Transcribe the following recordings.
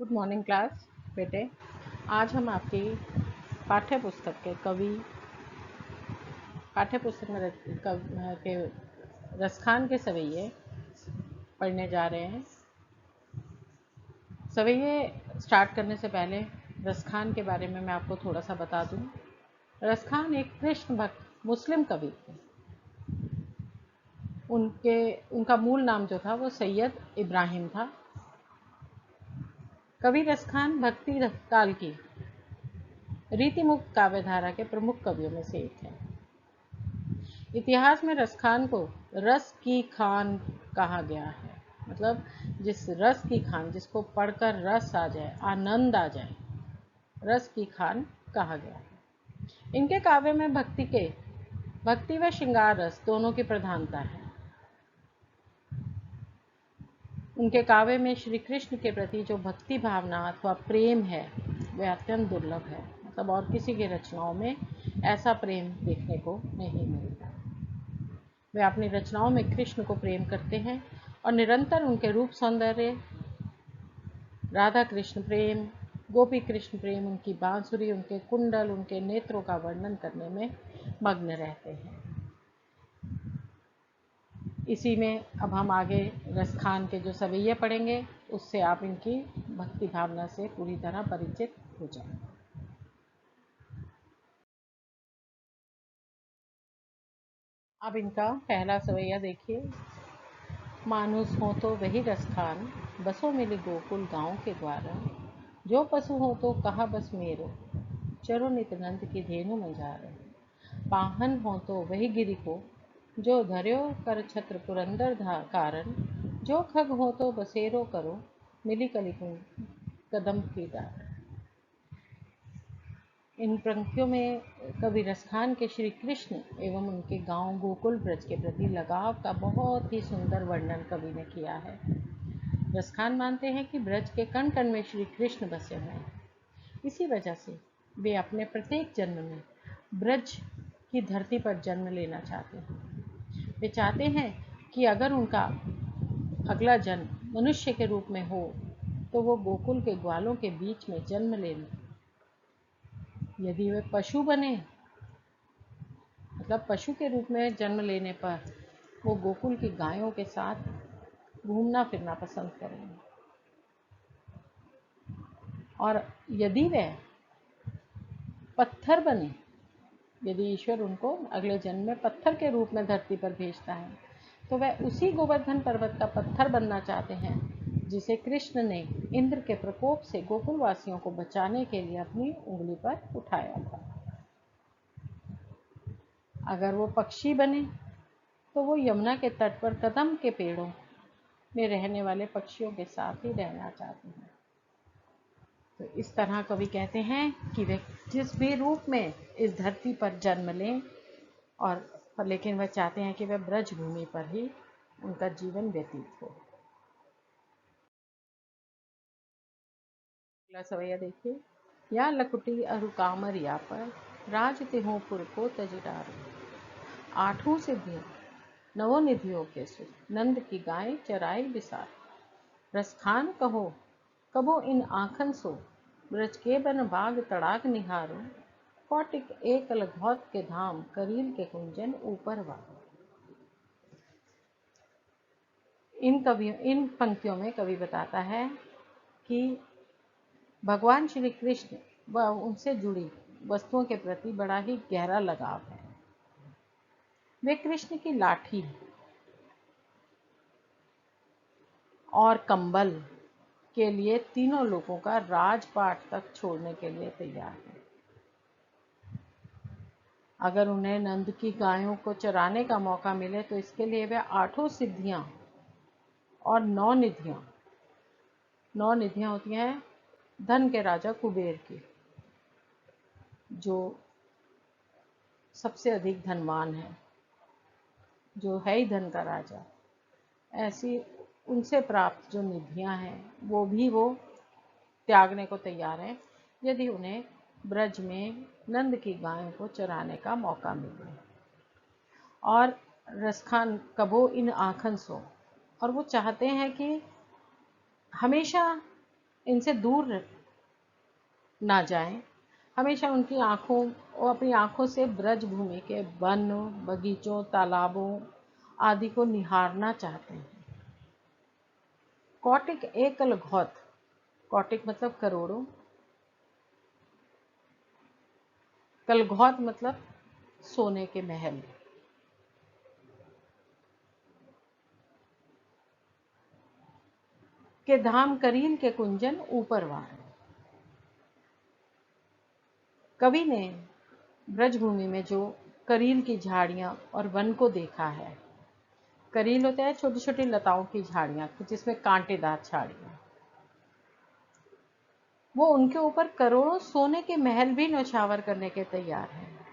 Good morning class बेटे। आज हम आपकी पाठ्य पुस्तक के पाठ्य पुस्तक में के रसखान के सवैये पढ़ने जा रहे हैं। सवैये स्टार्ट करने से पहले रसखान के बारे में मैं आपको थोड़ा सा बता दूं। रसखान एक कृष्ण भक्त मुस्लिम कवि थे। उनका मूल नाम जो था वो सैयद इब्राहिम था। कवि रसखान भक्ति काल की रीतिमुक्त काव्यधारा के प्रमुख कवियों में से एक है। इतिहास में रसखान को रस की खान कहा गया है। मतलब जिस रस की खान, जिसको पढ़कर रस आ जाए, आनंद आ जाए, रस की खान कहा गया है। इनके काव्य में भक्ति व श्रृंगार रस दोनों की प्रधानता है। उनके काव्य में श्री कृष्ण के प्रति जो भक्ति भावना अथवा प्रेम है वह अत्यंत दुर्लभ है। मतलब और किसी की रचनाओं में ऐसा प्रेम देखने को नहीं मिलता। वे अपनी रचनाओं में कृष्ण को प्रेम करते हैं और निरंतर उनके रूप सौंदर्य, राधा कृष्ण प्रेम, गोपी कृष्ण प्रेम, उनकी बांसुरी, उनके कुंडल, उनके नेत्रों का वर्णन करने में मग्न रहते हैं। इसी में अब हम आगे रसखान के जो सवैये पढ़ेंगे उससे आप इनकी भक्ति भावना से पूरी तरह परिचित हो जाएं। अब इनका पहला सवैया देखिए। मानुस हो तो वही रसखान, बसो मिली गोकुल गांव के द्वारा। जो पशु हो तो कहा बस मेरो, चरो नित्यानंद की धेनु मंझारो। पाहन हो तो वही गिरि को, जो धर्यो कर छत्र पुरंदर कारण। जो खग हो तो बसेरो करो, मिली कलिकुंज कदम की डार। इन पंक्तियों में कवि रसखान के श्री कृष्ण एवं उनके गांव गोकुल ब्रज के प्रति लगाव का बहुत ही सुंदर वर्णन कवि ने किया है। रसखान मानते हैं कि ब्रज के कण कण में श्री कृष्ण बसे हुए हैं। इसी वजह से वे अपने प्रत्येक जन्म में ब्रज की धरती पर जन्म लेना चाहते हैं। वे चाहते हैं कि अगर उनका अगला जन्म मनुष्य के रूप में हो तो वो गोकुल के ग्वालों के बीच में जन्म ले। यदि वे पशु बने, मतलब पशु के रूप में जन्म लेने पर वो गोकुल की गायों के साथ घूमना फिरना पसंद करेंगे। और यदि वे पत्थर बने, यदि ईश्वर उनको अगले जन्म में पत्थर के रूप में धरती पर भेजता है तो वह उसी गोवर्धन पर्वत का पत्थर बनना चाहते हैं जिसे कृष्ण ने इंद्र के प्रकोप से गोकुल वासियों को बचाने के लिए अपनी उंगली पर उठाया था। अगर वो पक्षी बने तो वो यमुना के तट पर कदम के पेड़ों में रहने वाले पक्षियों के साथ ही रहना चाहते हैं। तो इस तरह कवि कहते हैं कि वे जिस भी रूप में इस धरती पर जन्म लें और लेकिन वह चाहते हैं कि वह ब्रज भूमि पर ही उनका जीवन व्यतीत हो। अगला सवैया देखिए। या लकुटी अरु कामर या पर, राज तिहो पुर को तजडारो। आठों सिद्धियों नवो निधियों के सुख, नंद की गाय चराई बिसार। रसखान कहो कबो इन आखन सो, ब्रज के बन बाग तड़ाक निहारो। कौटिक एक लघौत के धाम, करील के कुंजन ऊपर वारो। इन पंक्तियों में कवि बताता है कि भगवान श्री कृष्ण व उनसे जुड़ी वस्तुओं के प्रति बड़ा ही गहरा लगाव है। वे कृष्ण की लाठी और कंबल के लिए तीनों लोगों का राजपाट तक छोड़ने के लिए तैयार हैं। अगर उन्हें नंद की गायों को चराने का मौका मिले तो इसके लिए वे आठों सिद्धियां और नौ निधियां होती हैं धन के राजा कुबेर की, जो सबसे अधिक धनवान है, जो है ही धन का राजा। ऐसी उनसे प्राप्त जो निधियां हैं वो त्यागने को तैयार हैं यदि उन्हें ब्रज में नंद की गायों को चराने का मौका मिले। और रसखान कबो इन आखन सो, और वो चाहते हैं कि हमेशा इनसे दूर ना जाएं। हमेशा उनकी आंखों और अपनी आंखों से ब्रज भूमि के वन, बगीचों, तालाबों आदि को निहारना चाहते हैं। कौटिक एकल घौत, कौटिक मतलब करोड़ों, कलघौत मतलब सोने के महल। के धाम करील के कुंजन ऊपरवार। कवि ने ब्रजभूमि में जो करील की झाड़ियां और वन को देखा है। करील होता है छोटी छोटी लताओं की झाड़ियां जिसमें कांटेदार झाड़ियां, वो उनके ऊपर करोड़ों सोने के महल भी न्यौछावर करने के तैयार हैं।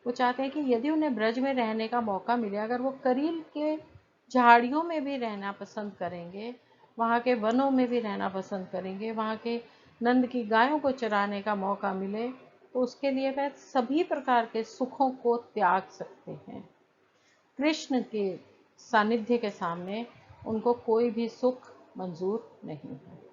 वो चाहते हैं कि यदि उन्हें ब्रज में रहने का मौका मिले, अगर वो करील के झाड़ियों में भी रहना पसंद करेंगे, वहाँ के वनों में भी रहना पसंद करेंगे, वहाँ के नंद की गायों को चराने का मौका मिले, तो उसके लिए वह सभी प्रकार के सुखों को त्याग सकते हैं। कृष्ण के सानिध्य के सामने उनको कोई भी सुख मंजूर नहीं है।